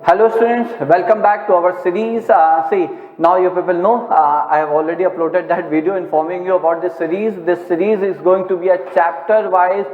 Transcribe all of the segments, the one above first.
Hello students, welcome back to our series. See, now you people know I have already uploaded that video informing you about this series. This series is going to be a chapter wise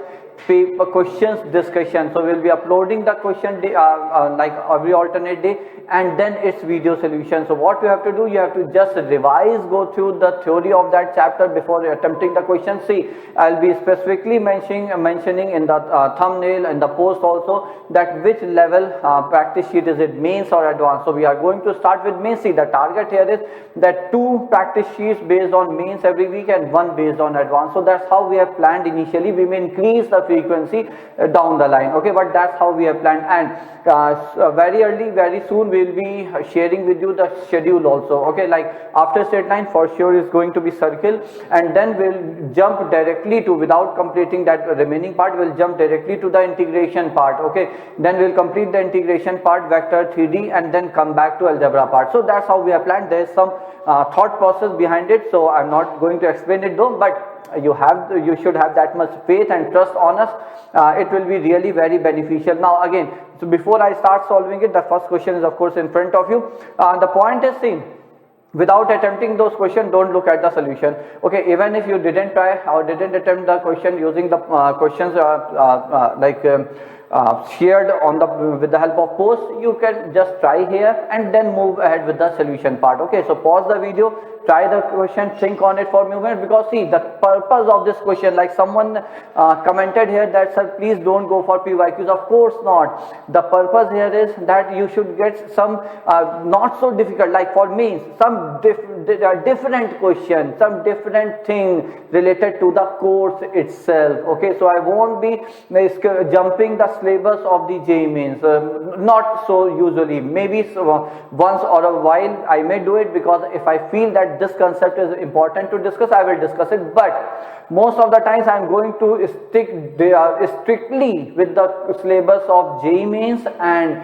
paper questions discussion. So we'll be uploading the question day, like every alternate day, and then its video solution. So what you have to do, you have to just revise, go through the theory of that chapter before attempting the question. See, I'll be specifically mentioning in the thumbnail and the post also that which level practice sheet is it, mains or advanced. So we are going to start with mains. See, the target here is that 2 practice sheets based on mains every week and 1 based on advanced. So that's how we have planned initially. We may increase the frequency down the line, okay, but that's how we have planned. And very early, very soon we'll be sharing with you the schedule also, okay, like after straight line for sure is going to be circle, and then we'll jump directly to, without completing that remaining part, we'll jump directly to the integration part, okay, then we'll complete the integration part, vector 3D, and then come back to algebra part. So that's how we have planned. There is some thought process behind it, so I'm not going to explain it though, but you should have that much faith and trust on us. It will be really very beneficial. Now again, so before I start solving it, the first question is of course in front of you. The point is, seen, without attempting those questions, don't look at the solution, okay. Even if you didn't try or didn't attempt the question using the questions shared on the with the help of post, you can just try here and then move ahead with the solution part, okay. So pause the video, try the question, think on it for a moment, because see, the purpose of this question, like someone commented here that sir, please don't go for PYQs. Of course not. The purpose here is that you should get some not so difficult, like for me, some different question, some different thing related to the course itself, okay. So I won't be jumping the syllabus of the JEE mains, not so usually. Maybe once or a while I may do it, because if I feel that this concept is important to discuss, I will discuss it, but most of the times I am going to stick strictly with the syllabus of JEE mains, and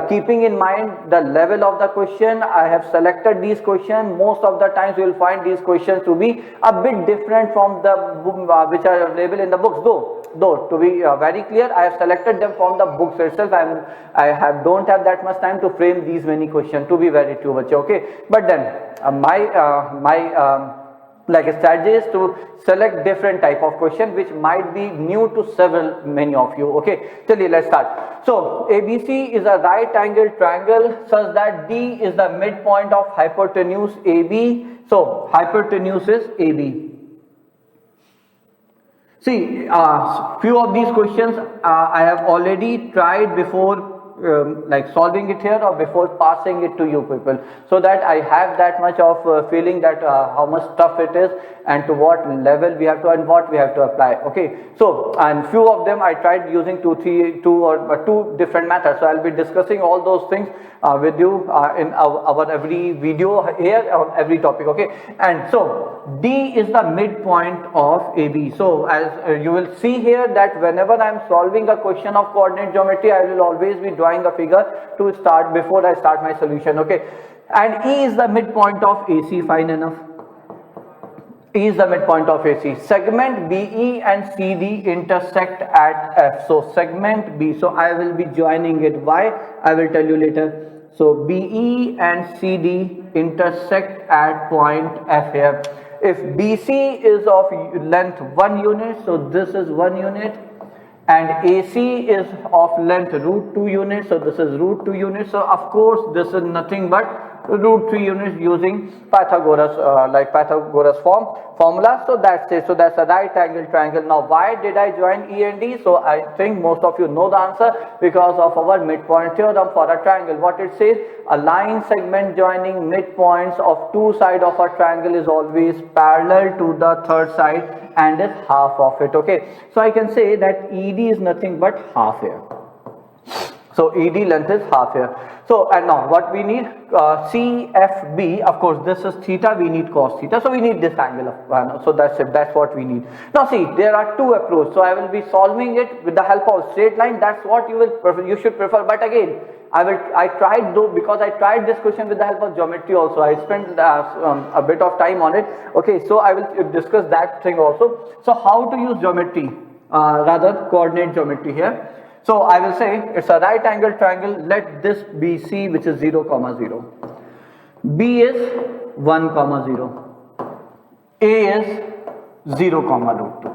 keeping in mind the level of the question. I have selected these questions. Most of the times you will find these questions to be a bit different from the which are available in the books, though to be very clear, I have selected them from the books itself. I don't have that much time to frame these many questions, to be very true, okay. But then my like a strategy is to select different type of question which might be new to many of you, okay. Chaliye, let's start. So ABC is a right angle triangle such that D is the midpoint of hypotenuse AB. So hypotenuse is AB. See, few of these questions I have already tried before like solving it here or before passing it to you people, so that I have that much of feeling that how much tough it is and to what level we have to and what we have to apply, okay. So, and few of them I tried using two different methods. So I'll be discussing all those things with you in our every video here on every topic, okay. And so D is the midpoint of AB. So as you will see here that whenever I am solving a question of coordinate geometry, I will always be drawing a figure to start before I start my solution, okay. And E is the midpoint of AC. Fine enough. E is the midpoint of AC. Segment BE and CD intersect at F. So segment B, so I will be joining it. Why? I will tell you later. So BE and CD intersect at point F here. If BC is of length 1 unit, so this is 1 unit, and AC is of length root 2 units, so this is root 2 units. So of course this is nothing but root 3 units using Pythagoras formula. So that's it. So that's a right angle triangle. Now why did I join E and D? So I think most of you know the answer, because of our midpoint theorem for a triangle. What it says, a line segment joining midpoints of two sides of a triangle is always parallel to the third side and is half of it, okay. So I can say that ED is nothing but half here. So ED length is half here. So and now what we need, CFB, of course this is theta, we need cos theta, so we need this angle of so that's it, that's what we need. Now see, there are two approaches, so I will be solving it with the help of straight line. That's what you should prefer. But again, I tried though, because I tried this question with the help of geometry also. I spent a bit of time on it, okay. So I will discuss that thing also. So how to use geometry, rather coordinate geometry here. So I will say it's a right angle triangle. Let this be C, which is 0, 0. B is 1, 0. A is 0, root 2.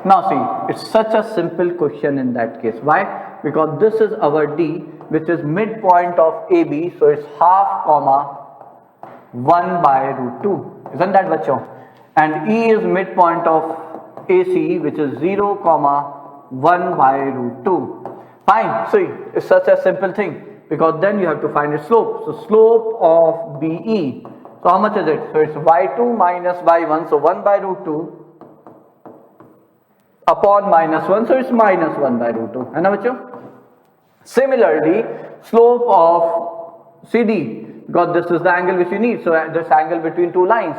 Now see, it's such a simple question in that case. Why? Because this is our D, which is midpoint of AB. So it's half, 1 by root 2. Isn't that bachcho? And E is midpoint of AC, which is 0, 1 by root 2. Fine. See, it's such a simple thing, because then you have to find its slope. So slope of BE. So how much is it? So it's y2 minus y1. So 1 by root 2 upon minus 1. So it's minus 1 by root 2. है ना बच्चों? Similarly, slope of CD, because this is the angle which you need. So this angle between two lines,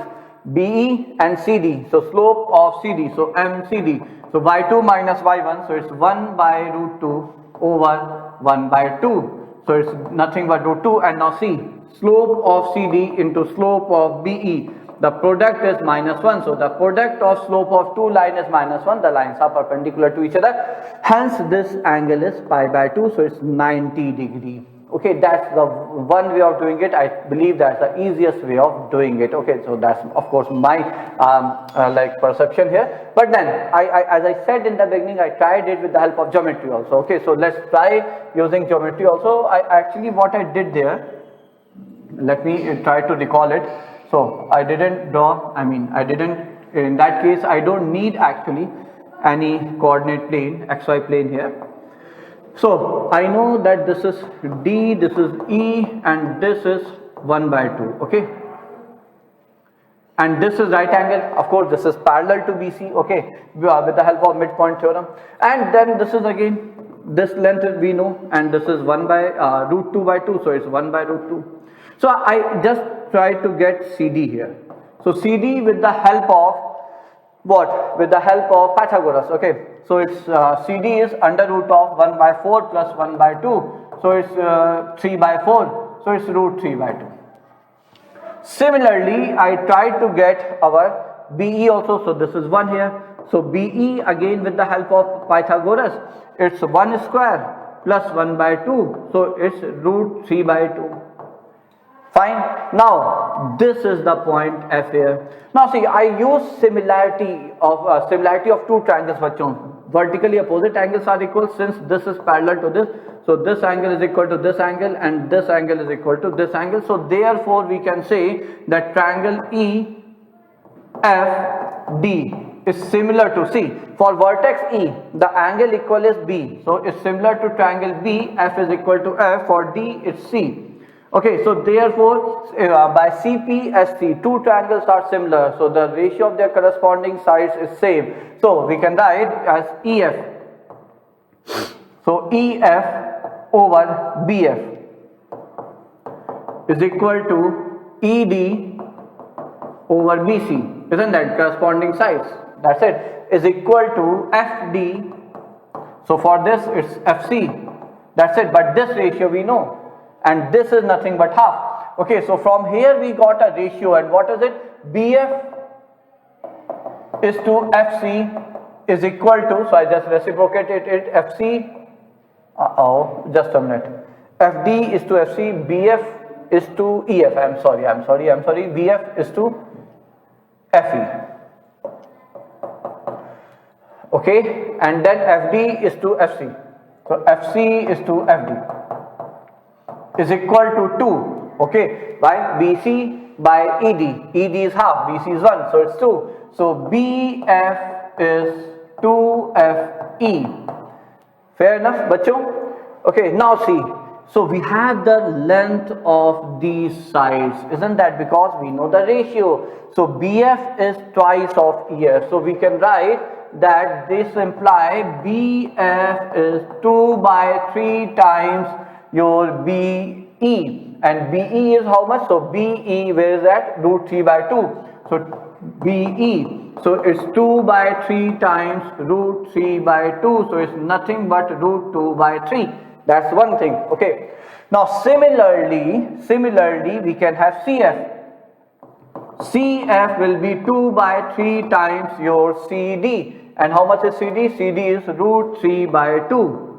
BE and CD. So slope of CD, so MCD. So y2 minus y1, so it's 1 by root 2 over 1 by 2. So it's nothing but root 2. And now see, slope of CD into slope of BE. The product is minus 1. So the product of slope of two lines is minus 1. The lines are perpendicular to each other. Hence this angle is pi by 2. So it's 90 degree. Okay, that's the one way of doing it. I believe that's the easiest way of doing it. Okay, so that's of course my like perception here. But then as I said in the beginning, I tried it with the help of geometry also. Okay, so let's try using geometry also. Actually what I did there, let me try to recall it. So I didn't draw, in that case I don't need actually any coordinate plane, xy plane here. So I know that this is D, this is E, and this is 1 by 2, okay? And this is right angle, of course this is parallel to BC, okay, with the help of midpoint theorem. And then this is again, this length we know, and this is 1 by root 2 by 2, so it's 1 by root 2. So I just try to get CD here. So CD with the help of what? With the help of Pythagoras, okay. So it's CD is under root of 1 by 4 plus 1 by 2. So it's 3 by 4. So it's root 3 by 2. Similarly, I tried to get our BE also. So this is 1 here. So BE again with the help of Pythagoras. It's 1 square plus 1 by 2. So it's root 3 by 2. Fine. Now this is the point F here. Now see, I use similarity of two triangles. Vertically opposite angles are equal, since this is parallel to this. So this angle is equal to this angle, and this angle is equal to this angle. So therefore we can say that triangle EFD is similar to, see, for vertex E the angle equal is B. So it's similar to triangle B. F is equal to F. For D it's C. Okay, so therefore by CPSC two triangles are similar, so the ratio of their corresponding sides is same. So we can write as EF. So EF over BF is equal to ED over BC. Isn't that corresponding sides? That's it. Is equal to FD. So for this it's FC. That's it. But this ratio we know. And this is nothing but half. Okay, so from here we got a ratio, and what is it? BF is to FC is equal to, so I just reciprocated it, FC, just a minute. FD is to FC, BF is to EF, I'm sorry, BF is to FE. Okay, and then FD is to FC. So FC is to FD. Is equal to 2, okay, by BC by ED. ED is half, BC is 1, so it's 2. So BF is 2FE. Fair enough, bachcho? Okay, now see. So we have the length of these sides, isn't that? Because we know the ratio. So BF is twice of EF. So we can write that this implies BF is 2 by 3 times your BE, and BE is how much? So BE, where is that? Root 3 by 2. So BE, so it's 2 by 3 times root 3 by 2. So it's nothing but root 2 by 3. That's one thing. Okay. Now similarly we can have CF. CF will be 2 by 3 times your CD. And how much is CD? CD is root 3 by 2.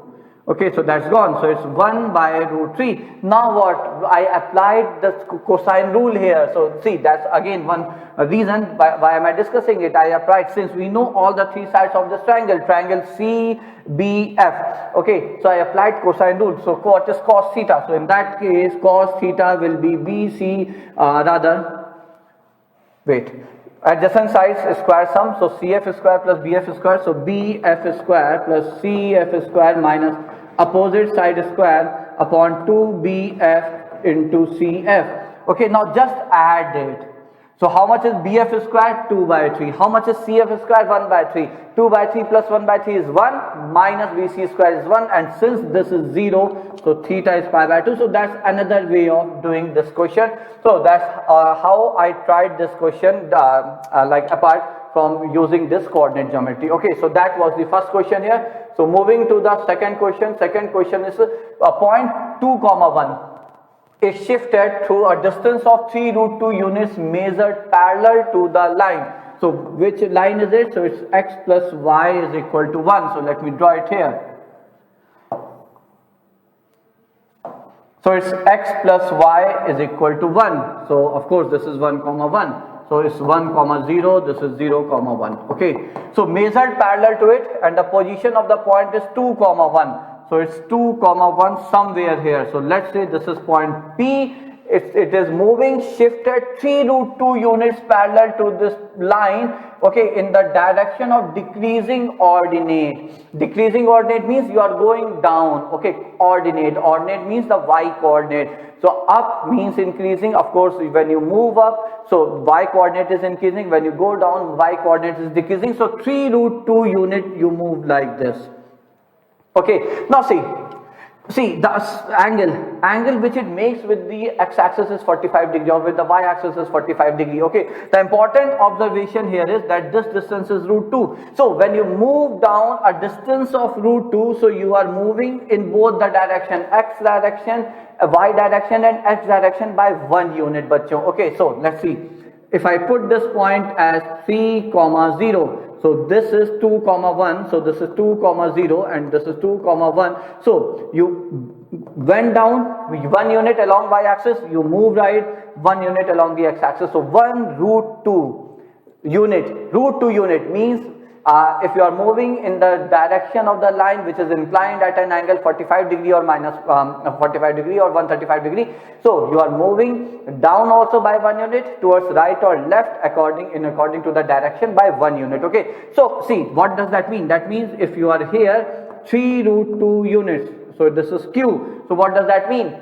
Okay, so that's gone. So it's 1 by root 3. Now what? I applied the cosine rule here. So see, that's again one reason why am I discussing it. I applied, since we know all the three sides of this triangle, triangle CBF. Okay, so I applied cosine rule. So what is cos theta? So in that case, cos theta will be BC, adjacent sides square sum, so CF square plus BF square, so BF square plus CF square minus opposite side square upon 2BF into CF. Okay, now just add it. So how much is BF square? 2 by 3. How much is CF square? 1 by 3. 2 by 3 plus 1 by 3 is 1, minus BC square is 1, and since this is 0, so theta is pi by 2. So that's another way of doing this question. So that's how I tried this question, like apart from using this coordinate geometry. Okay, so that was the first question here. So moving to the second question. Second question is point 2, 1 is shifted through a distance of 3 root 2 units measured parallel to the line. So which line is it? So it's x plus y is equal to 1. So let me draw it here. So it's x plus y is equal to 1. So of course this is 1, 1. So it's 1, 0, this is 0, 1. Okay. So measured parallel to it, and the position of the point is 2, 1. So it's 2, 1 somewhere here. So let's say this is point P. It is moving, shifted 3 root 2 units parallel to this line, okay, in the direction of decreasing ordinate. Decreasing ordinate means you are going down, okay. Ordinate means the y coordinate. So up means increasing. Of course, when you move up, so y coordinate is increasing. When you go down, y coordinate is decreasing. So 3 root 2 unit you move like this. Okay, now see the angle which it makes with the x-axis is 45 degree, or with the y-axis is 45 degree. Okay, the important observation here is that this distance is root 2. So when you move down a distance of root 2, so you are moving in both the direction, x direction, y direction and x direction by 1 unit, bachcho. Okay, so let's see. If I put this point as 3, 0, so this is 2, 1, so this is 2, 0, and this is 2, 1. So you went down 1 unit along y-axis, you move right 1 unit along the x-axis. So 1 root 2 unit. Root 2 unit means if you are moving in the direction of the line which is inclined at an angle 45 degree or minus 45 degree or 135 degree, so you are moving down also by 1 unit, towards right or left according to the direction by 1 unit. Okay, so see, what does that mean? That means if you are here 3 root 2 units, so this is q. So what does that mean?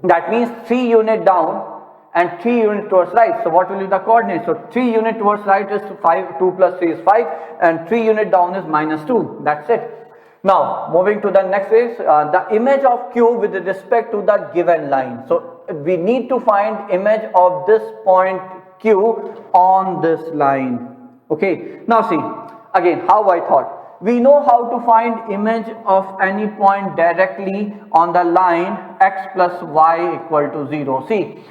That means 3 unit down and 3 unit towards right. So what will be the coordinate? So 3 unit towards right is 5, 2 plus 3 is 5, and 3 unit down is minus 2. That's it. Now moving to the next is the image of q with respect to the given line. So we need to find image of this point q on this line. Okay, now see again how I thought. We know how to find image of any point directly on the line x plus y equal to 0. See,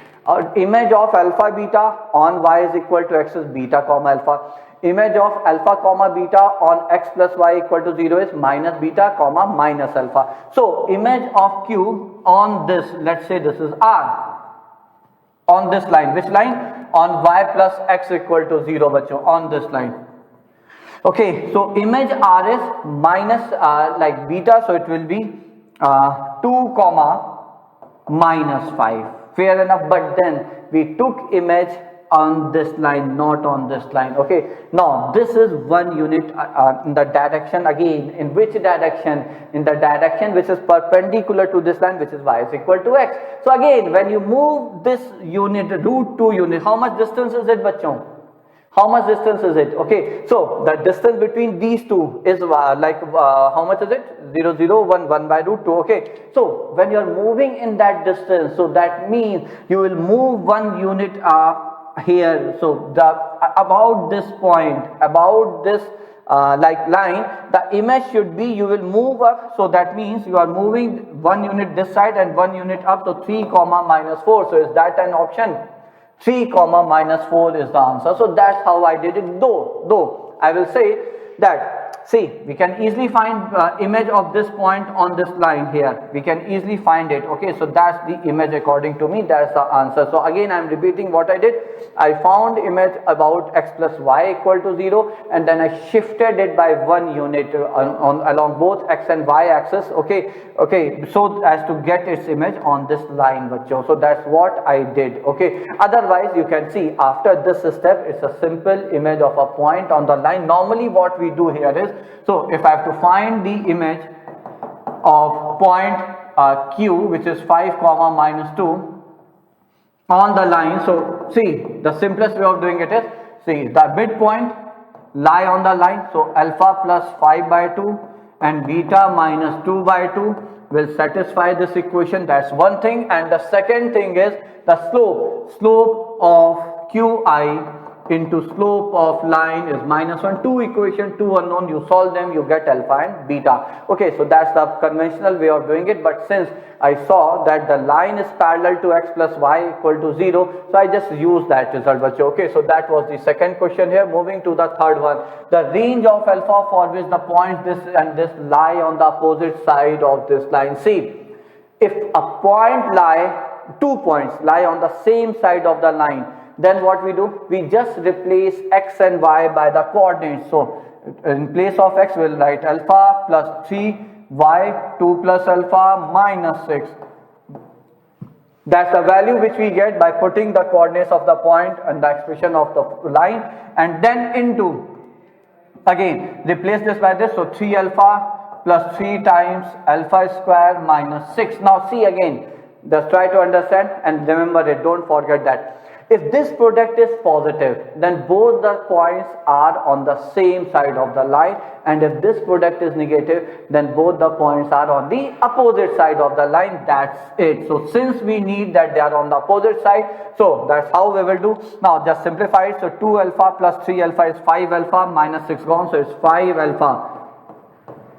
image of alpha beta on y is equal to x is beta comma alpha. Image of alpha comma beta on x plus y equal to 0 is minus beta comma minus alpha. So image of q on this, let's say this is r, on this line. Which line? On y plus x equal to 0, bacho, on this line. Okay, so image r is minus like beta, so it will be 2 comma minus 5. Fair enough, but then we took image on this line, not on this line. Okay, now this is 1 unit in the direction, again in which direction? In the direction which is perpendicular to this line, which is y is equal to x. So again, when you move this unit, root 2 unit, how much distance is it, bachon? How much distance is it? Okay, so the distance between these two is how much is it? 0, 0, 1, 1 by root 2. Okay, so when you are moving in that distance, so that means you will move 1 unit here. So about this point, about this line, the image should be, you will move up. So that means you are moving 1 unit this side and 1 unit up. So 3 comma minus 4. So is that an option? 3 minus 4 is the answer. So that's how I did it. Though I will say that See, we can easily find image of this point on this line here. We can easily find it. Okay, so that's the image according to me. That's the answer. So again, I'm repeating what I did. I found image about x plus y equal to 0, and then I shifted it by 1 unit along both x and y axis. Okay, so as to get its image on this line, bachcho. So that's what I did. Okay, otherwise you can see after this step, it's a simple image of a point on the line. Normally what we do here is, so if I have to find the image of point Q, which is 5 comma minus 2 on the line, so see, the simplest way of doing it is, see, the midpoint lie on the line, so alpha plus 5 by 2 and beta minus 2 by 2 will satisfy this equation. That's one thing. And the second thing is the slope of Qi into slope of line is -1. Two equation, two unknown, you solve them, you get alpha and beta. Okay, so that's the conventional way of doing it. But since I saw that the line is parallel to x plus y equal to 0, so I just used that result. Okay, so that was the second question here. Moving to the third one, the range of alpha for which the points this and this lie on the opposite side of this line. See, if a point two points lie on the same side of the line, then what we do, we just replace x and y by the coordinates. So in place of x, we'll write alpha plus 3, y 2 plus alpha minus 6. That's the value which we get by putting the coordinates of the point and the expression of the line, and then into, again replace this by this, so 3 alpha plus 3 times alpha square minus 6. Now see, again, just try to understand and remember it, don't forget that. If this product is positive, then both the points are on the same side of the line, and if this product is negative, then both the points are on the opposite side of the line. That's it. So since we need that they are on the opposite side, so that's how we will do. Now just simplify it. So 2 alpha plus 3 alpha is 5 alpha minus 6 gone, so it's 5 alpha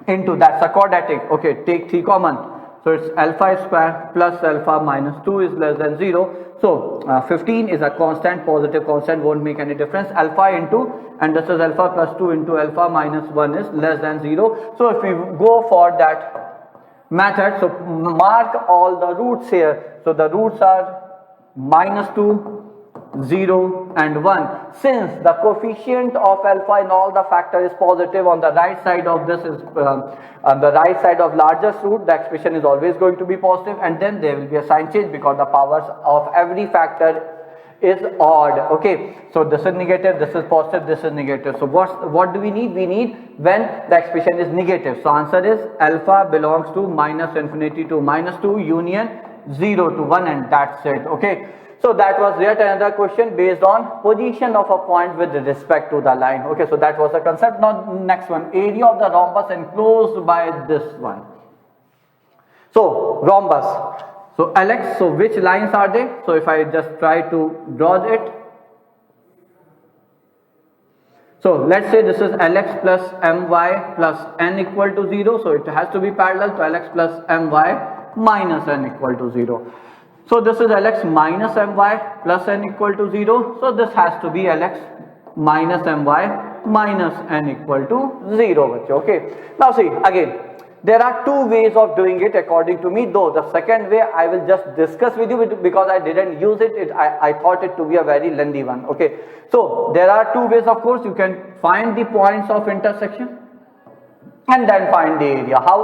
into, that's a quadratic. Okay, take 3 common. So it's alpha square plus alpha minus 2 is less than 0. So 15 is a constant, positive constant, won't make any difference. Alpha into, and this is alpha plus 2 into alpha minus 1 is less than 0. So if we go for that method, so mark all the roots here. So the roots are -2, 0 and 1. Since the coefficient of alpha in all the factor is positive, on the right side of this is on the right side of largest root, the expression is always going to be positive, and then there will be a sign change because the powers of every factor is odd. Okay, so this is negative, this is positive, this is negative. So what do we need? We need when the expression is negative. So answer is alpha belongs to -infinity to -2 union 0 to 1, and that's it. Okay, so that was yet another question based on position of a point with respect to the line. Okay, so that was the concept. Now next one, area of the rhombus enclosed by this one. So rhombus, so Alex, so which lines are they? So if I just try to draw it, so let's say this is Lx plus my plus n equal to 0, so it has to be parallel to Lx plus my minus n equal to 0. So this is Lx minus my plus n equal to 0. So this has to be Lx minus my minus n equal to 0. Okay. Now see, again, there are two ways of doing it according to me, though the second way I will just discuss with you because I didn't use it. I thought it to be a very lengthy one. Okay. So there are two ways, of course. You can find the points of intersection and then find the area. How?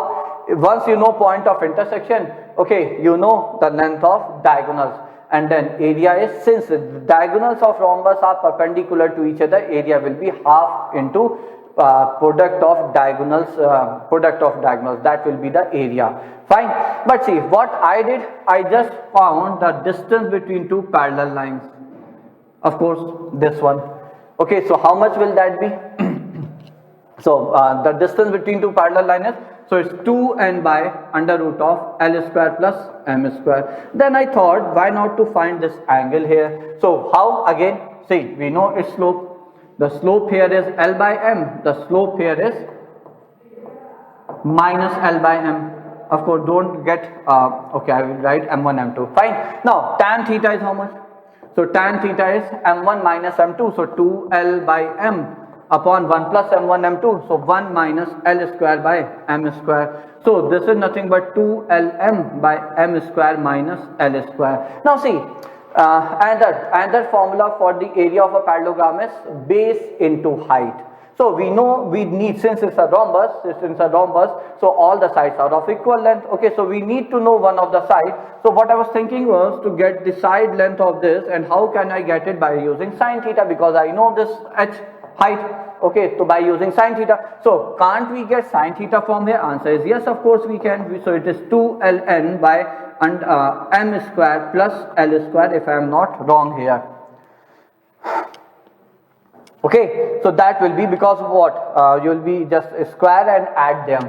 Once you know point of intersection, okay, you know the length of diagonals, and then area is, since the diagonals of rhombus are perpendicular to each other, area will be half into product of diagonals. That will be the area. Fine. But see, what I did, I just found the distance between two parallel lines. Of course, this one. Okay, so how much will that be? So the distance between two parallel lines is, so it's 2n by under root of L square plus m square. Then I thought, why not to find this angle here? So how? Again, see, we know its slope. The slope here is L by m. The slope here is minus L by m. Of course, don't get, okay, I will write m1, m2. Fine. Now, tan theta is how much? So tan theta is m1 minus m2. So 2L by m upon 1 plus m1 m2, so 1 minus L square by m square. So this is nothing but 2Lm by m square minus L square. Now see, another formula for the area of a parallelogram is base into height. So we know we need, since it's a rhombus, so all the sides are of equal length. Okay, so we need to know one of the sides. So what I was thinking was to get the side length of this, and how can I get it? By using sine theta, because I know this h height. Okay, so by using sine theta. So can't we get sine theta from here? Answer is yes, of course we can. So it is 2Ln by m square plus L square, if I am not wrong here. Okay, so that will be because of what? You will be just square and add them.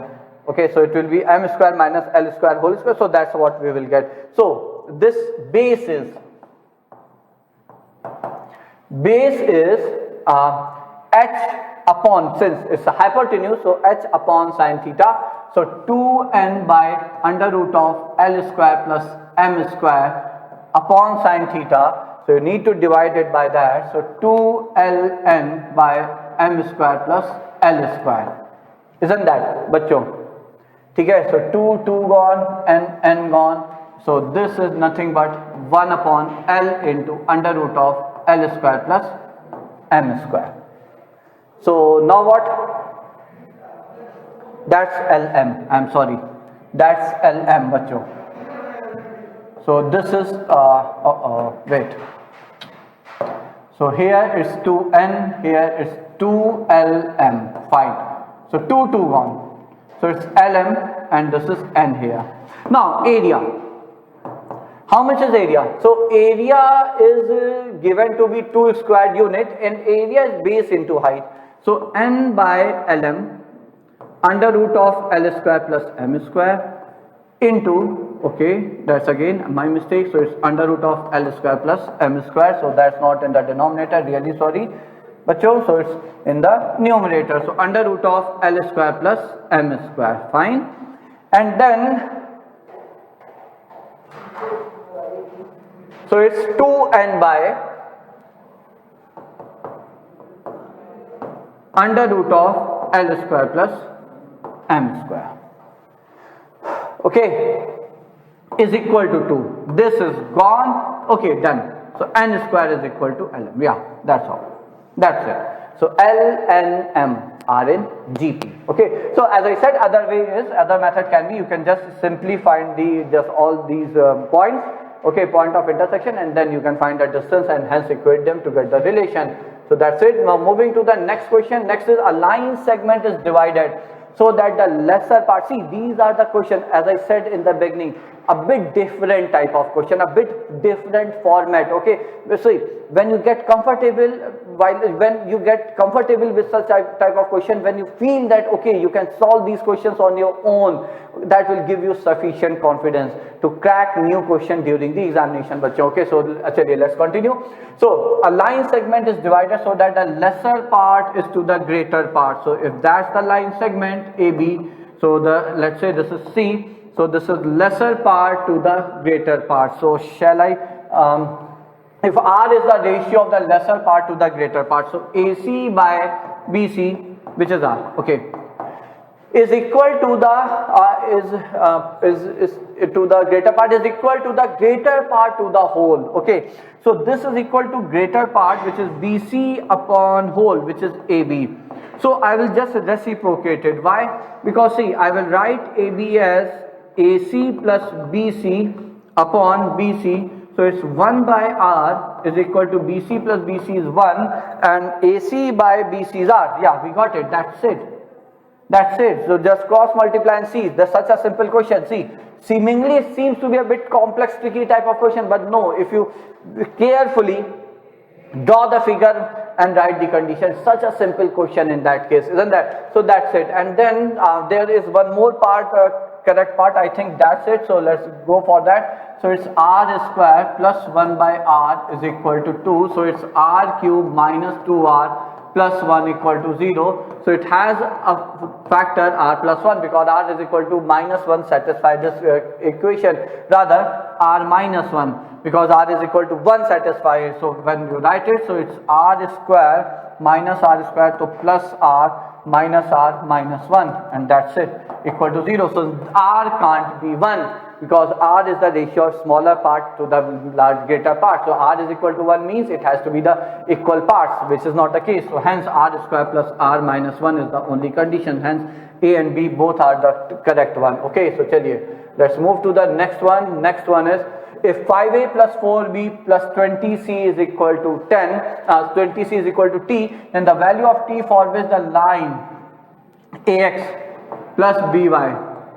Okay, so it will be m square minus L square whole square. So that's what we will get. So this base is h upon, since it's a hypotenuse, so h upon sine theta. So 2n by under root of L square plus m square upon sine theta. So you need to divide it by that. So 2Ln by m square plus L square. Isn't that, bachcho? Okay, so 2 gone and n gone. So this is nothing but 1 upon L into under root of L square plus m square. So now what? That's Lm. I'm sorry. That's Lm, bachcho. So this is wait. So here is 2n, here is 2Lm. Fine. So 2 gone. So it's Lm and this is n here. Now area. How much is area? So area is given to be 2 squared unit, and area is base into height. So n by Lm under root of L square plus m square into, okay, that's again my mistake, so it's under root of L square plus m square, so that's not in the denominator, really sorry, but so it's in the numerator, so under root of L square plus m square, fine. And then so it's 2n by under root of L square plus m square, okay, is equal to 2. This is gone. Okay, done. So n square is equal to Lm. Yeah, that's all. That's it. So L, N, M are in GP. Okay. So as I said, other method can be, you can just simply find just all these points. Okay, point of intersection, and then you can find the distance and hence equate them to get the relation. So that's it. Now moving to the next question. Next is a line segment is divided so that the lesser part, see, these are the question, as I said in the beginning, a bit different type of question, a bit different format. Okay, see, when you get comfortable with such type of question, when you feel that okay, you can solve these questions on your own, that will give you sufficient confidence to crack new question during the examination. But okay, so actually let's continue. So a line segment is divided so that the lesser part is to the greater part. So if that's the line segment AB, so let's say this is C, so this is lesser part to the greater part. So shall I, if R is the ratio of the lesser part to the greater part, so AC by BC, which is R, okay, is equal to the greater part is equal to the greater part to the whole. Okay, so this is equal to greater part, which is BC upon whole, which is AB. So I will just reciprocate it. Why? Because see, I will write AB as AC plus BC upon BC. So it's 1 by R is equal to BC plus BC is 1, and AC by BC is R. Yeah, we got it. That's it. That's it. So just cross multiply and see. That's such a simple question. See, seemingly it seems to be a bit complex, tricky type of question, but no, if you carefully draw the figure and write the condition, such a simple question in that case, isn't that? So that's it. And then there is one more part, correct part, I think that's it. So let's go for that. So it's R square plus 1 by R is equal to 2. So it's R cube minus 2R plus 1 equal to 0. So it has a factor r plus 1 because r is equal to minus 1 satisfy this equation. Rather r minus 1 because r is equal to 1 satisfy it. So when you write it, so it's r square minus r square, so plus r minus 1, and that's it, equal to 0. So r can't be 1 because r is the ratio of smaller part to the greater part. So r is equal to 1 means it has to be the equal parts, which is not the case. So hence r square plus r minus 1 is the only condition. Hence A and B both are the correct one. Okay, so chaliye, let's move to the next one. Next one is, if 5a plus 4b plus 20c is equal to 20c is equal to t, then the value of t for which the line ax plus by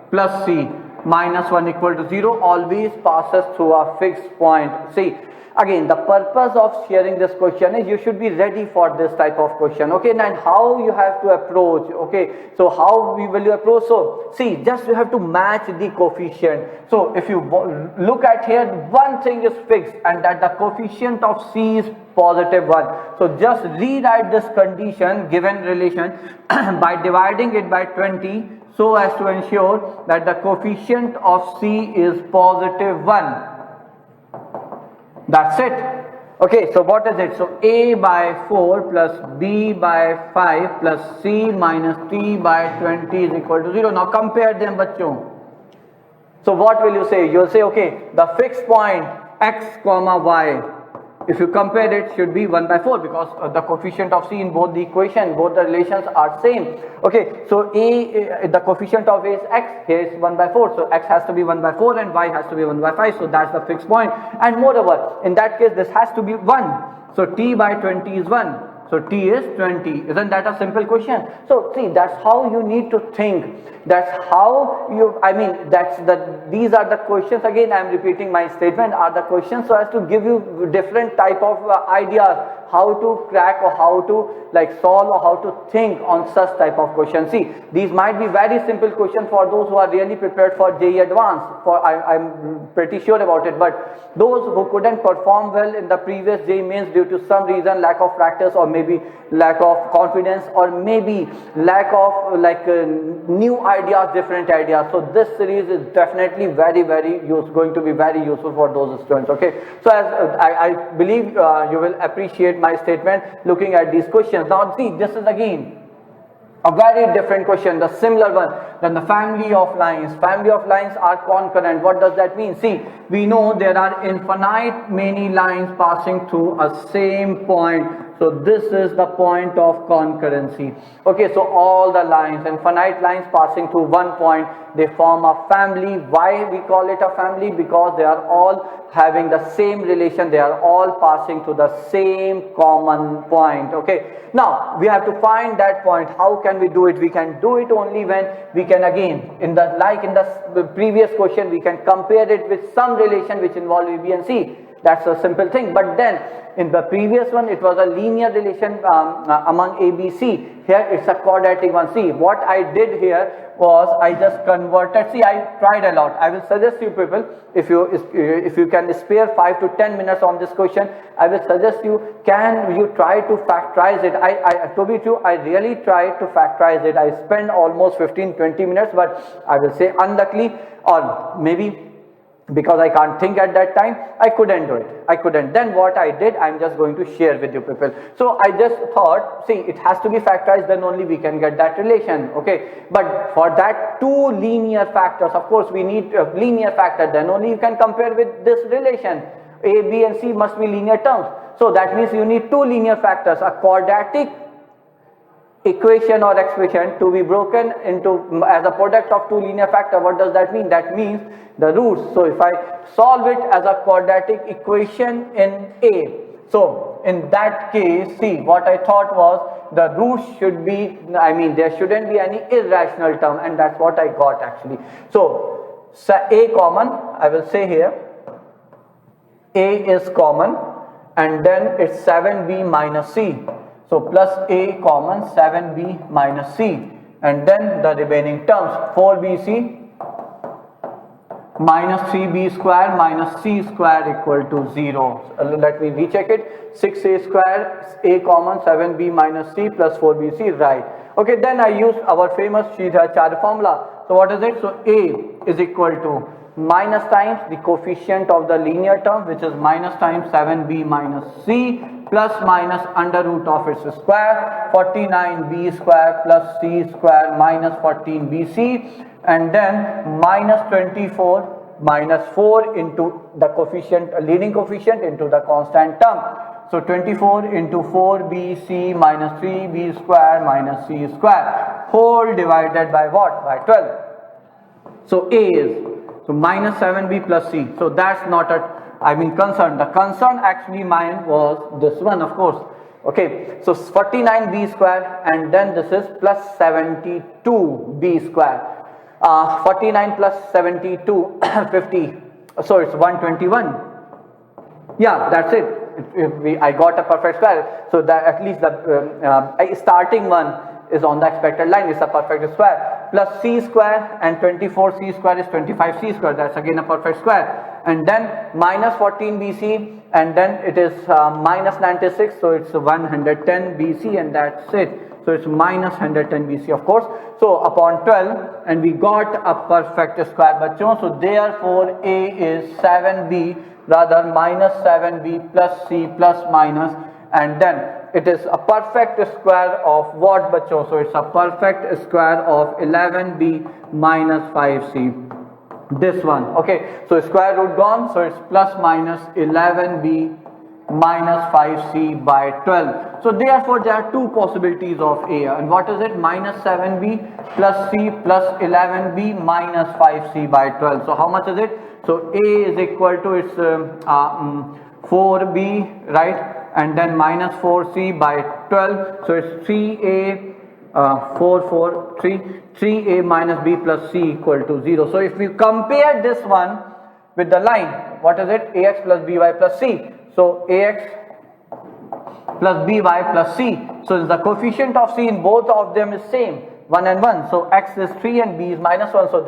plus c minus 1 equal to 0 always passes through a fixed point. See, again, the purpose of sharing this question is you should be ready for this type of question. Okay, and how you have to approach. Okay, so how will you approach? So see, just you have to match the coefficient. So if you look at here, one thing is fixed, and that the coefficient of c is positive 1. So just rewrite this condition, given relation by dividing it by 20, so as to ensure that the coefficient of c is positive 1. That's it. Okay, so what is it? So a by 4 plus b by 5 plus c minus t by 20 is equal to 0. Now compare them, bachcho. So what will you say? You'll say, okay, the fixed point x comma y, if you compare it, should be 1 by 4 because the coefficient of c in both the equation, both the relations are same. Okay, so the coefficient of a is x, here is 1 by 4. So x has to be 1 by 4 and y has to be 1 by 5. So that's the fixed point. And moreover, in that case, this has to be 1. So t by 20 is 1. So t is 20. Isn't that a simple question? So see, that's how you need to think. That's how you, these are the questions. Again, I am repeating my statement, are the questions so as to give you different type of ideas, how to crack or how to solve or how to think on such type of questions. See, these might be very simple questions for those who are really prepared for JEE Advanced. I'm pretty sure about it. But those who couldn't perform well in the previous JEE Mains due to some reason, lack of practice or maybe lack of confidence or maybe lack of new ideas, different ideas. So this series is definitely going to be very useful for those students. Okay, so as I believe you will appreciate my statement looking at these questions. Now see, this is again a very different question, the similar one. Then the family of lines. Family of lines are concurrent. What does that mean? See, we know there are infinite many lines passing through a same point. So this is the point of concurrency. Okay, so all the lines, infinite lines passing through one point, they form a family. Why we call it a family? Because they are all having the same relation. They are all passing to the same common point. Okay, now we have to find that point. How can we do it? We can do it only when we can, again, in the previous question, we can compare it with some relation which involve A, B and C. That's a simple thing. But then in the previous one, it was a linear relation among A, B, C. Here it's a quadratic one. See, what I did here was I just converted. See, I tried a lot. I will suggest you people, if you can spare 5 to 10 minutes on this question, I will suggest you, can you try to factorize it? To be true, I really tried to factorize it. I spent almost 15-20 minutes, but I will say unluckily, or maybe because I can't think at that time, I couldn't do it. I couldn't. Then what I did, I'm just going to share with you people. So I just thought, see, it has to be factorized, then only we can get that relation. Okay, but for that, two linear factors, of course we need a linear factor, then only you can compare with this relation. A, B and C must be linear terms. So that means you need two linear factors, a quadratic equation or expression to be broken into as a product of two linear factor. What does that mean? That means the roots. So if I solve it as a quadratic equation in A, so in that case, see, what I thought was the roots should be, there shouldn't be any irrational term, and that's what I got actually. So A common, I will say here, A is common, and then it's 7B minus C. So plus A common, 7B minus C, and then the remaining terms 4BC minus 3b square minus c square equal to 0. Let me recheck it. 6a square, a common, 7b minus c plus 4bc, right. Okay, then I use our famous Char formula. So what is it? So a is equal to minus times the coefficient of the linear term, which is minus times 7b minus c plus minus under root of its square, 49b square plus c square minus 14bc, and then minus 24 minus 4 into the coefficient, leading coefficient, into the constant term. So 24 into 4bc minus 3b square minus c square whole divided by what? By 12. So a is, so minus 7b plus c. So that's not concern. The concern actually mine was this one, of course. Okay, so 49b square, and then this is plus 72b square. 49 plus 72, 50. So it's 121. Yeah, that's it. I got a perfect square. So that at least the starting one is on the expected line. It's a perfect square. Plus c square, and 24c square is 25c square. That's again a perfect square. And then minus 14bc, and then it is minus 96. So it's 110 bc, and that's it. So it's minus 110 bc, of course. So upon 12, and we got a perfect square, bachon. So therefore a is 7b, rather minus 7b plus c plus minus, and then it is a perfect square of what, bachon? So it's a perfect square of 11b minus 5c. This one. Okay, so square root gone, so it's plus minus 11b minus 5c by 12. So therefore there are two possibilities of a, and what is it? Minus 7b plus c plus 11b minus 5c by 12. So how much is it? So a is equal to its 4b, right, and then minus 4c by 12. So it's 3a 3a minus b plus c equal to 0. So if we compare this one with the line, what is it? Ax plus by plus c. So ax plus by plus c. So the coefficient of c in both of them is same, 1 and 1. So x is 3 and b is minus 1. So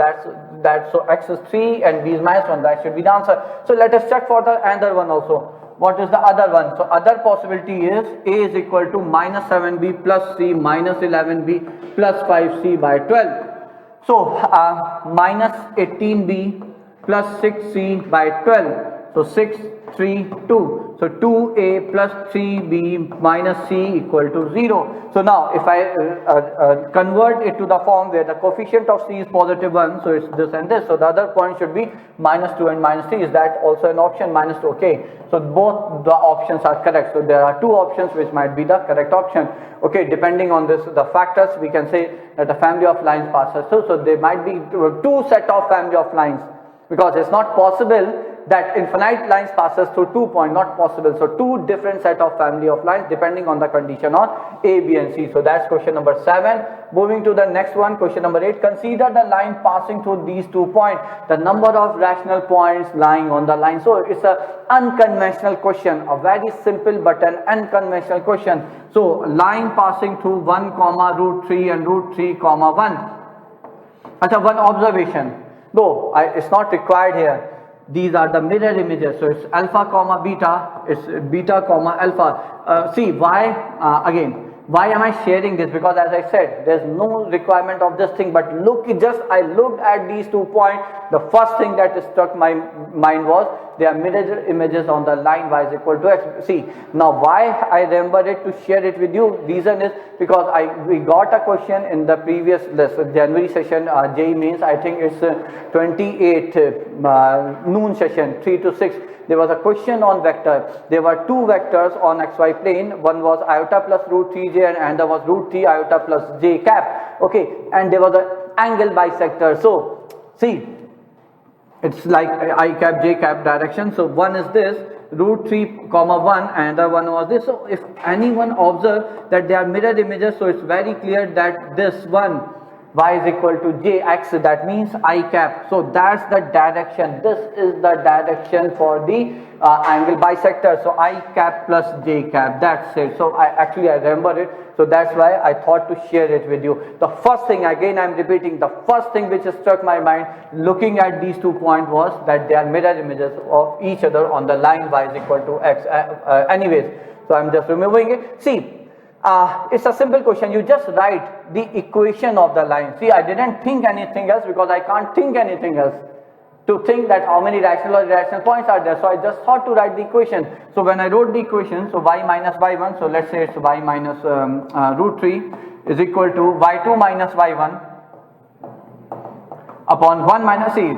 so x is 3 and b is minus 1. That should be the answer. So let us check for the other one also. What is the other one? So other possibility is a is equal to minus 7b plus c minus 11b plus 5c by 12. So minus 18b plus 6c by 12. So 6, 3, 2. So 2a plus 3b minus c equal to 0. So now if I convert it to the form where the coefficient of c is positive 1, so it's this and this. So the other point should be minus 2 and minus 3. Is that also an option? Minus 2. Okay. So both the options are correct. So there are two options which might be the correct option. Okay. Depending on this, the factors, we can say that the family of lines passes through. So there might be two set of family of lines, because it's not possible that infinite lines passes through 2 points, not possible. So two different set of family of lines depending on the condition on A, B and C. So that's question number 7. Moving to the next one, question number 8. Consider the line passing through these 2 points, the number of rational points lying on the line. So it's an unconventional question, a very simple but an unconventional question. So line passing through 1 comma root 3 and root 3 comma 1. Achha, one observation, though it's not required here. These are the mirror images. So it's alpha comma beta, it's beta comma alpha. See why, again, why am I sharing this? Because as I said, there's no requirement of this thing, but look, I looked at these 2 points. The first thing that struck my mind was they are mirror images on the line y is equal to x. See, now why I remember it to share it with you, reason is because we got a question in the previous January session, JEE means, I think it's 28 noon session, 3 to 6. There was a question on vector. There were 2 vectors on xy plane. One was iota plus root 3j and another was root 3 iota plus j cap. Okay, and there was an angle bisector. So see, it's like I cap j cap direction. So one is this root 3 comma 1 and the one was this. So if anyone observe that they are mirror images, so it's very clear that this one y is equal to jx, that means I cap. So that's the direction. This is the direction for the angle bisector. So I cap plus j cap, that's it. So I remember it. So that's why I thought to share it with you. The first thing, again I'm repeating, the first thing which struck my mind looking at these 2 points was that they are mirror images of each other on the line y is equal to x. Anyways, so I'm just removing it. See, it's a simple question. You just write the equation of the line. See, I didn't think anything else because I can't think anything else to think that how many rational or irrational points are there. So I just thought to write the equation. So when I wrote the equation, so y minus y1, so let's say it's y minus root 3 is equal to y2 minus y1 upon 1 minus, see,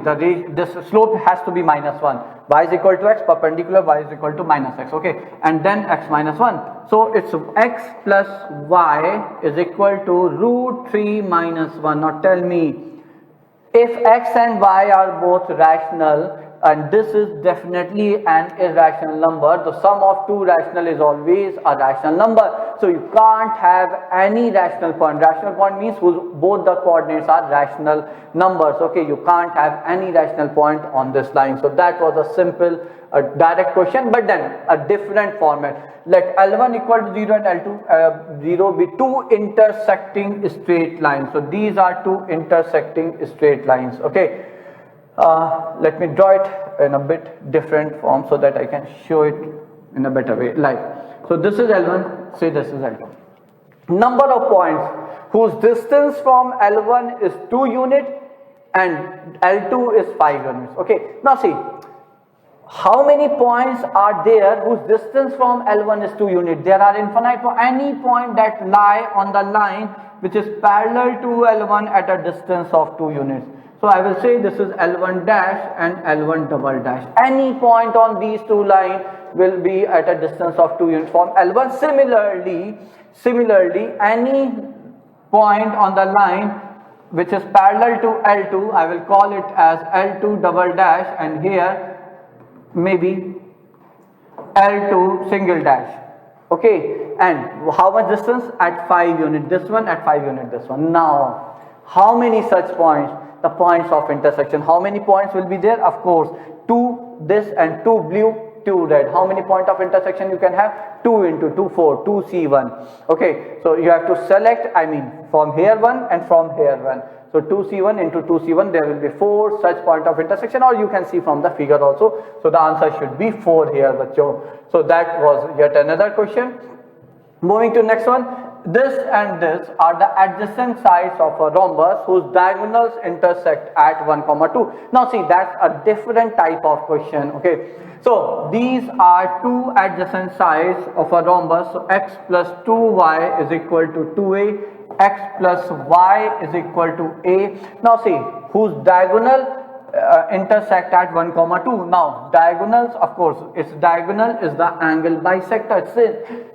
this slope has to be minus 1. Y is equal to x, perpendicular y is equal to minus x, okay, and then x minus 1. So it's x plus y is equal to root 3 minus 1. Now tell me, if x and y are both rational, and this is definitely an irrational number, the sum of two rational is always a rational number. So you can't have any rational point. Rational point means both the coordinates are rational numbers. Okay, you can't have any rational point on this line. So that was a simple direct question, but then a different format. Let L1 equal to 0 and L2 0 be two intersecting straight lines. So these are two intersecting straight lines. Okay. Let me draw it in a bit different form so that I can show it in a better way. Like, so this is L1, say this is L2. Number of points whose distance from L1 is 2 units and L2 is 5 units. Okay, now see, how many points are there whose distance from L1 is 2 units? There are infinite for any point that lie on the line which is parallel to L1 at a distance of 2 units. So I will say this is L1 dash and L1 double dash. Any point on these two lines will be at a distance of 2 units from L1. Similarly, any point on the line which is parallel to L2, I will call it as L2 double dash, and here maybe L2 single dash. Okay, and how much distance? At 5 units. This one at 5 units, this one. Now, how many such points? The points of intersection. How many points will be there? Of course, 2 this and 2 blue, 2 red. How many point of intersection you can have? 2 into 2, 4, 2C1. Okay, so you have to select, I mean, from here 1 and from here 1. So 2C1 into 2C1, there will be 4 such point of intersection, or you can see from the figure also. So the answer should be 4 here, bacho. So that was yet another question. Moving to next one. This and this are the adjacent sides of a rhombus whose diagonals intersect at 1, 2. Now see, that's a different type of question. Okay, so these are two adjacent sides of a rhombus. So x plus 2y is equal to 2a, x plus y is equal to a. Now see, whose diagonal intersect at 1, 2. Now diagonals, of course, its diagonal is the angle bisector.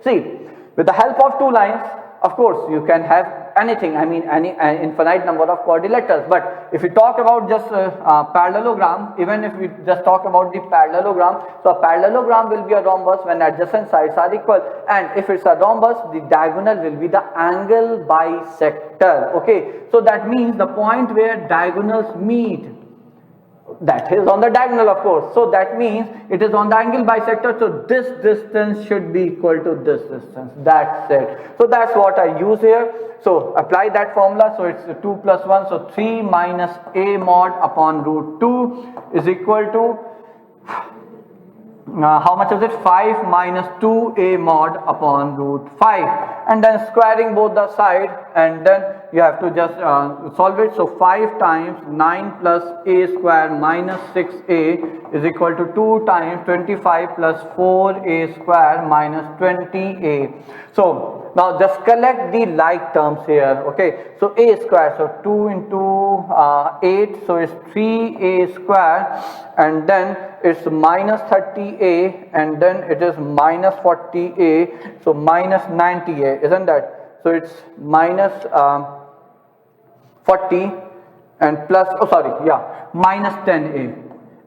See, with the help of two lines, of course, you can have anything, I mean any infinite number of quadrilaterals. But if we talk about just parallelogram, even if we just talk about the parallelogram, so a parallelogram will be a rhombus when adjacent sides are equal. And if it's a rhombus, the diagonal will be the angle bisector. Okay, so that means the point where diagonals meet, that is on the diagonal, of course. So that means it is on the angle bisector. So this distance should be equal to this distance. That's it. So that's what I use here. So apply that formula. So it's 2 plus 1. So 3 minus a mod upon root 2 is equal to how much is it? 5 minus 2a mod upon root 5. And then squaring both the side, and then you have to just solve it. So 5 times 9 plus a square minus 6a is equal to 2 times 25 plus 4a square minus 20a. So now just collect the like terms here. Okay, so a square, so 2 into 8, so it's 3a square, and then it's minus 30a, and then it is minus 40a, so minus 90a, isn't that? So it's minus 40 and plus, oh sorry, yeah, minus 10a,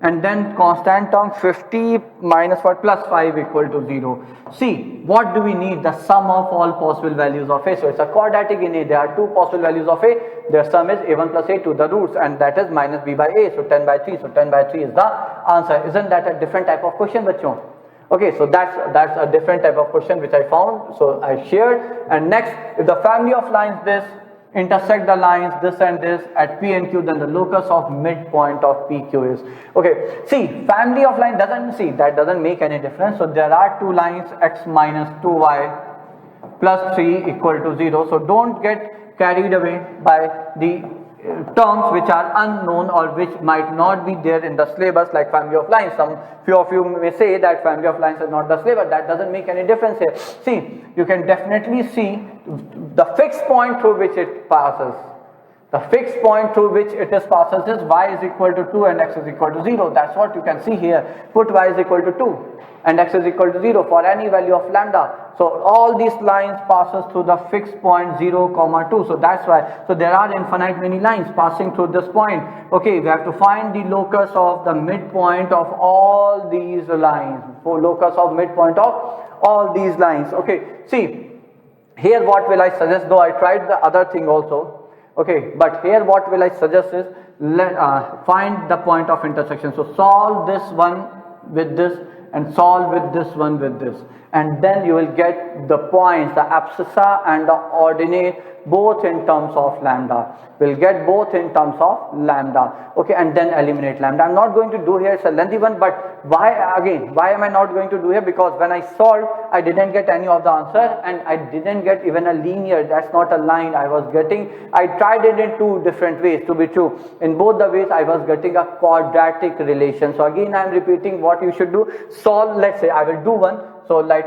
and then constant term 50 minus what plus 5 equal to 0. See, what do we need? The sum of all possible values of a. So it's a quadratic in a. There are two possible values of a. Their sum is a1 plus a to the roots, and that is minus b by a. So 10 by 3. So 10 by 3 is the answer. Isn't that a different type of question, bachon? Okay, so that's a different type of question which I found. So I shared. And next, if the family of lines this intersect the lines this and this at P and Q, then the locus of midpoint of PQ is. Okay, see, family of line doesn't make any difference. So there are two lines, x minus 2y plus 3 equal to 0. So don't get carried away by the terms which are unknown or which might not be there in the syllabus, like family of lines. Some few of you may say that family of lines is not the syllabus. That doesn't make any difference here. See, you can definitely see the fixed point through which it passes. The fixed point through which it is passes is y is equal to 2 and x is equal to 0. That's what you can see here. Put y is equal to 2 and x is equal to 0 for any value of lambda. So all these lines passes through the fixed point 0, 2. So that's why. So there are infinite many lines passing through this point. Okay, we have to find the locus of the midpoint of all these lines. For locus of midpoint of all these lines. Okay, see, here what will I suggest, though I tried the other thing also. Okay, but here what will I suggest is find the point of intersection. So solve this one with this and solve with this one with this, and then you will get the points, the abscissa and the ordinate, both in terms of lambda. We'll get both in terms of lambda. Okay, and then eliminate lambda. I'm not going to do here, it's a lengthy one, but why am I not going to do here? Because when I solved, I didn't get any of the answer, and I didn't get even a linear. That's not a line I was getting. I tried it in two different ways, to be true. In both the ways I was getting a quadratic relation. So again I'm repeating what you should do. Solve, let's say I will do one. So like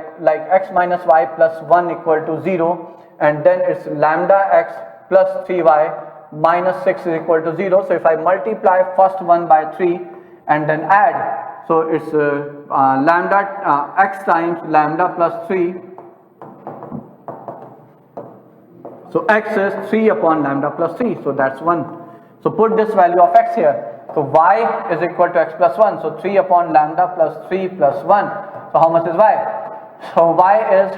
x minus y plus 1 equal to 0, and then it's lambda x plus 3y minus 6 is equal to 0. So if I multiply first one by 3 and then add, so it's lambda x times lambda plus 3. So x is 3 upon lambda plus 3. So that's 1. So put this value of x here. So y is equal to x plus 1. So 3 upon lambda plus 3 plus 1. So how much is y? So y is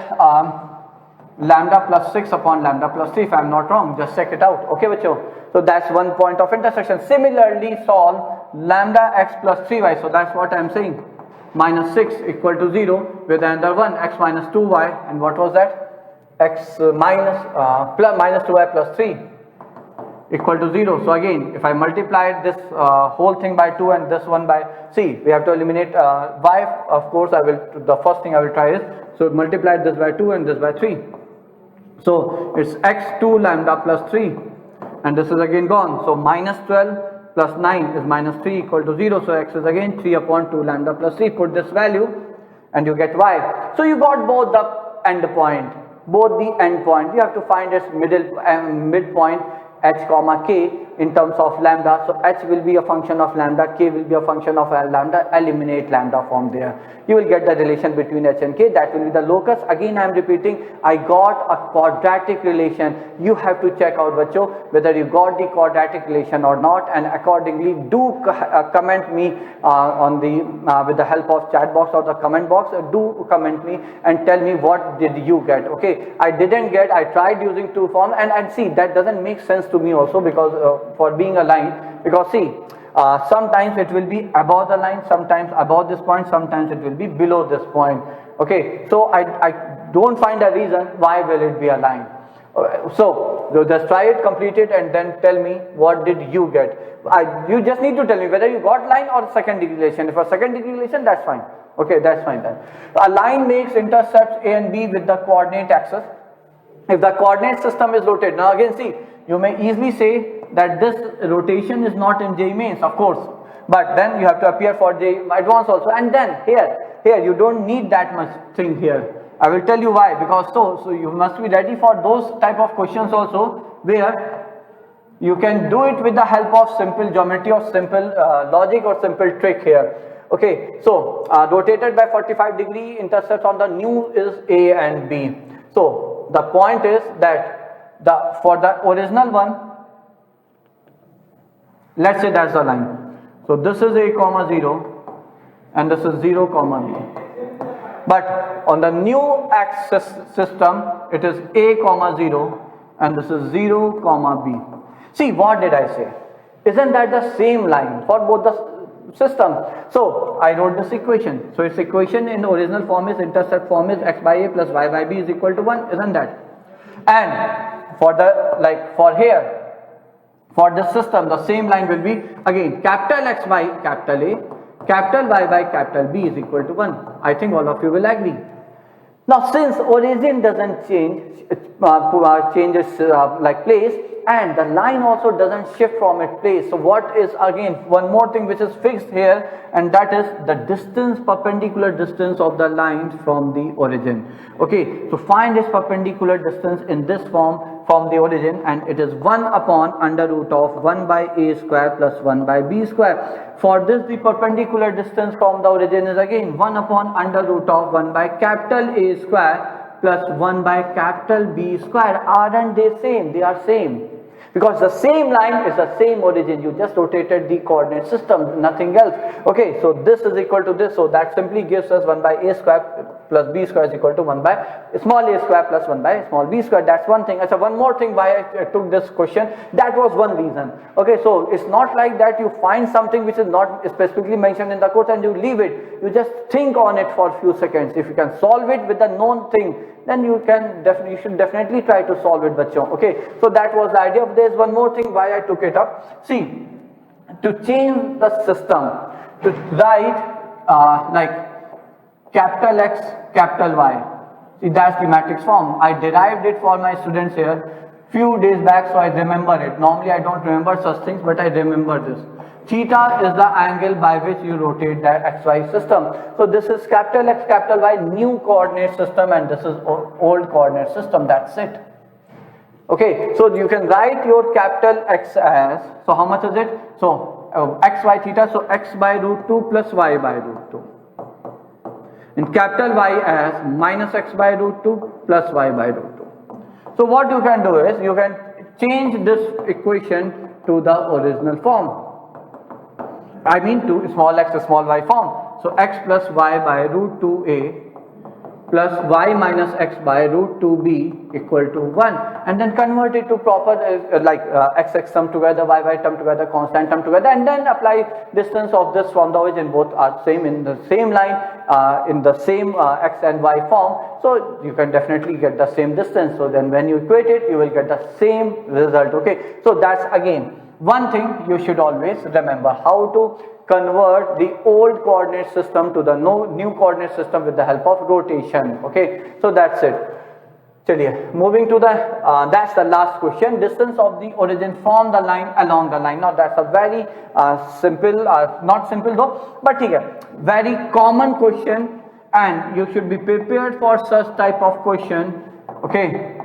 lambda plus 6 upon lambda plus 3, if I am not wrong. Just check it out. Okay, bacho. So that's one point of intersection. Similarly, solve lambda x plus 3y. So that's what I am saying. Minus 6 equal to 0 with another one, x minus 2y. And what was that? X minus 2y plus 3 equal to 0. So again, if I multiply this whole thing by 2 and this one by, see, we have to eliminate y. Of course, the first thing I will try is, so multiply this by 2 and this by 3. So it's x2 lambda plus 3, and this is again gone. So minus 12 plus 9 is minus 3 equal to 0. So x is again 3 upon 2 lambda plus 3. Put this value and you get y. So you got both the end point, both the end point. You have to find its midpoint h comma k in terms of lambda. So h will be a function of lambda, k will be a function of lambda. Eliminate lambda from there. You will get the relation between h and k. That will be the locus. Again I am repeating, I got a quadratic relation. You have to check out, bacho, whether you got the quadratic relation or not, and accordingly do comment me on the with the help of chat box or the comment box. Do comment me and tell me what did you get. Okay, I didn't get, I tried using two forms, and see, that doesn't make sense to me also, because for being a line, because see, sometimes it will be above the line, sometimes above this point, sometimes it will be below this point. Okay, so I don't find a reason why will it be a line. So just try it, complete it, and then tell me what did you get. You just need to tell me whether you got line or second degree relation. If a second degree relation, that's fine. Okay, that's fine then. A line makes intercepts A and B with the coordinate axis. If the coordinate system is rotated, now again see, you may easily say that this rotation is not in JEE mains, of course, but then you have to appear for JEE advanced also. And then here you don't need that much thing here. I will tell you why, because so you must be ready for those type of questions also, where you can do it with the help of simple geometry or simple logic or simple trick here. Okay, so rotated by 45 degree, intercepts on the new is A and B. So the point is that for the original one, let's say that's the line. So this is a comma 0 and this is 0 comma b. But on the new axis system, it is a comma 0 and this is 0 comma b. See, what did I say? Isn't that the same line for both the system? So I wrote this equation. So its equation in original form is, intercept form is x by a plus y by b is equal to 1, isn't that? And for the, like for here, for this system, the same line will be again capital X by capital A, capital Y by capital B is equal to 1. I think all of you will agree. Now, since origin doesn't change, changes like place, and the line also doesn't shift from its place. So what is again one more thing which is fixed here, and that is the distance, perpendicular distance of the line from the origin. Okay, so find this perpendicular distance in this form from the origin, and it is 1 upon under root of 1 by a square plus 1 by b square. For this, the perpendicular distance from the origin is again 1 upon under root of 1 by capital A square plus 1 by capital B square. Aren't they same? They are same. Because the same line is the same origin. You just rotated the coordinate system, nothing else. Okay, so this is equal to this. So that simply gives us 1 by a square plus b square is equal to 1 by small a square plus 1 by small b square. That's one thing. So one more thing why I took this question. That was one reason. Okay, so it's not like that you find something which is not specifically mentioned in the course and you leave it. You just think on it for a few seconds. If you can solve it with the known thing, then you should definitely try to solve it, bachon. Okay, so that was the idea. There's one more thing why I took it up. See, to change the system, to write like capital X, capital Y. See, that's the matrix form. I derived it for my students here few days back, so I remember it. Normally I don't remember such things, but I remember this. Theta is the angle by which you rotate that XY system. So this is capital X, capital Y, new coordinate system, and this is old coordinate system. That's it. Okay, so you can write your capital X as, so how much is it? So XY theta, so X by root 2 plus Y by root 2. And capital Y as minus X by root 2 plus Y by root 2. So what you can do is, you can change this equation to the original form. I mean to small x small y form. So x plus y by root 2a plus y minus x by root 2b equal to 1, and then convert it to proper x term together, y term together, constant term together, and then apply distance of this from the origin. Both are same in the same line, in the same x and y form, so you can definitely get the same distance. So then when you equate it, you will get the same result. Okay, so that's again one thing you should always remember, how to convert the old coordinate system to the new coordinate system with the help of rotation. Okay, so that's it. Chaliye, moving to the that's the last question, distance of the origin from the line along the line. Now that's a very simple, not simple though, but very common question, and you should be prepared for such type of question. Okay,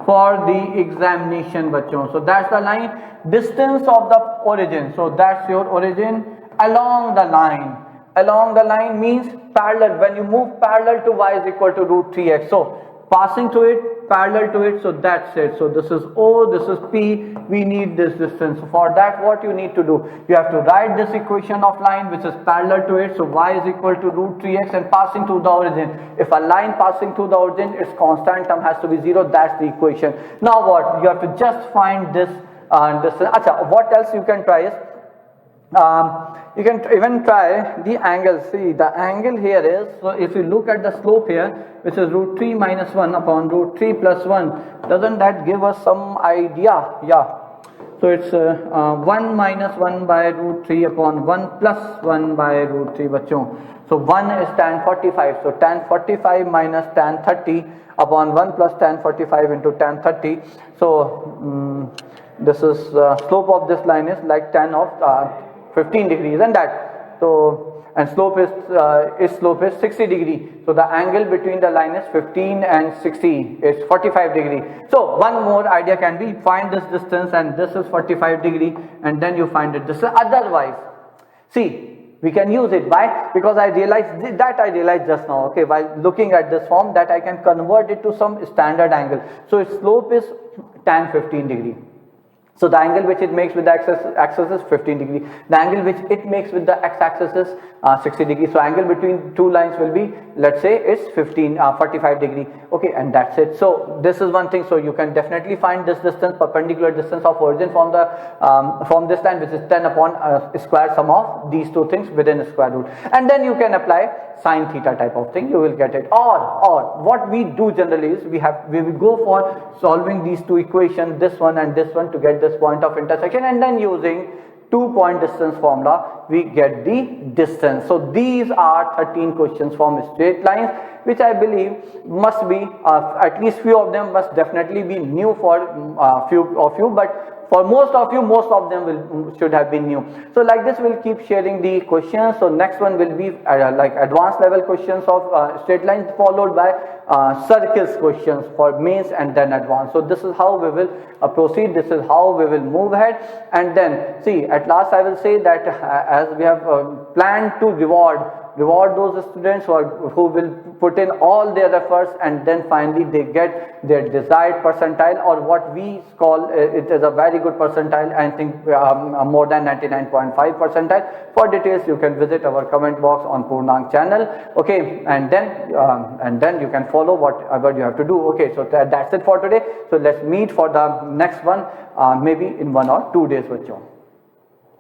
for the examination, bachon. So that's the line, distance of the origin. So that's your origin along the line. Along the line means parallel. When you move parallel to y is equal to root 3x. So passing to it, parallel to it, so that's it. So this is O, this is P, we need this distance. So for that, what you need to do, you have to write this equation of line which is parallel to it. So y is equal to root 3x and passing through the origin. If a line passing through the origin, its constant term has to be 0, that's the equation. Now what, you have to just find this distance. Acha, what else you can try is, you can even try the angle. See, the angle here is, so if you look at the slope here, which is root 3 minus 1 upon root 3 plus 1, doesn't that give us some idea? Yeah. So it's 1 minus 1 by root 3 upon 1 plus 1 by root 3, bachon. So 1 is tan 45. So tan 45 minus tan 30 upon 1 plus tan 45 into tan 30. So this is slope of this line is like tan of 15 degrees, and that, so, and slope is 60 degree. So the angle between the line is 15 and 60 is 45 degree. So one more idea can be, find this distance, and this is 45 degree, and then you find it distance. Otherwise, see, we can use it. Why? Because I realized just now, okay, while looking at this form, that I can convert it to some standard angle. So its slope is tan 15 degree. So the angle which it makes with the axis is 15 degree. The angle which it makes with the x-axis is 60 degree. So angle between two lines will be, let's say, it's 45 degree. Okay, and that's it. So this is one thing. So you can definitely find this distance, perpendicular distance of origin from the from this line, which is 10 upon square sum of these two things within square root, and then you can apply sine theta type of thing. You will get it. Or what we do generally is we will go for solving these two equations, this one and this one, to get this point of intersection, and then using 2-point distance formula we get the distance. So these are 13 questions from straight lines, which I believe must be at least few of them must definitely be new for few of you, but for most of you, most of them should have been new. So like this, we'll keep sharing the questions. So next one will be like advanced level questions of straight lines, followed by circles questions for mains and then advanced. So this is how we will proceed. This is how we will move ahead. And then see, at last I will say that as we have planned to reward those students who will put in all their efforts, and then finally they get their desired percentile, or what we call it is a very good percentile. I think more than 99.5 percentile. For details you can visit our comment box on Purnang channel. Okay, and then you can follow whatever you have to do. Okay, so that's it for today. So let's meet for the next one maybe in 1 or 2 days with you.